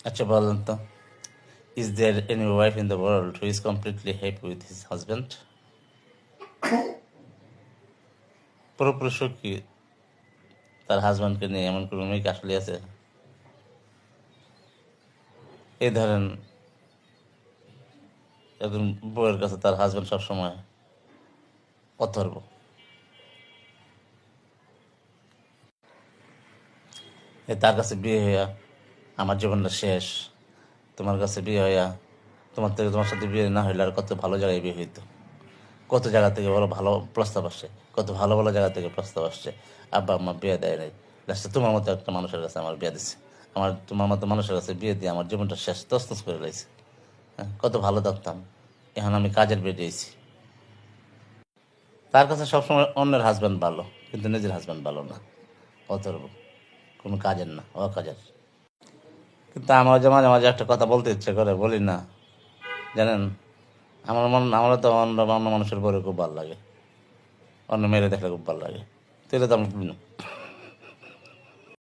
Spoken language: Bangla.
আচ্ছা বলেন তো, is there any wife in the world who is completely happy with his husband? পুরোপুরি সুখী তার হাজব্যান্ডকে নিয়ে এমন কোনো মেয়ে কি আসলে আছে? এই ধরেন একজন বউয়ের কাছে তার হাজব্যান্ড সবসময় অথর্ব, তার কাছে বিয়ে হইয়া আমার জীবনটা শেষ, তোমার কাছে বিয়ে হইয়া তোমার সাথে বিয়ে না হইলে আর কত ভালো জায়গায় বিয়ে হইতো, কত জায়গা থেকে বড় ভালো প্রস্তাব আসছে, কত ভালো ভালো জায়গা থেকে প্রস্তাব আসছে, আব্বা আম্মা বিয়ে দেয় নাই, লাস্টে তোমার মতো একটা মানুষের কাছে আমার বিয়ে দিচ্ছে, তোমার মতো মানুষের কাছে বিয়ে দিয়ে আমার জীবনটা শেষ তছনছ করে লাইছে। হ্যাঁ, কত ভালো থাকতাম, এখন আমি কাজের বেরিয়েছি। তার কাছে সবসময় অন্যের হাজব্যান্ড ভালো, কিন্তু নিজের হাজব্যান্ড ভালো না, অথর্ব, কোনো কাজের না, অকাজের। কিন্তু আমার যে মাঝে মাঝে একটা কথা বলতে ইচ্ছে করে, বলি না, জানেন? আমার তো অন্য অন্য মানুষের পরে খুব ভালো লাগে, অন্য মেয়েরা দেখলে খুব ভালো লাগে, তাহলে তো আমি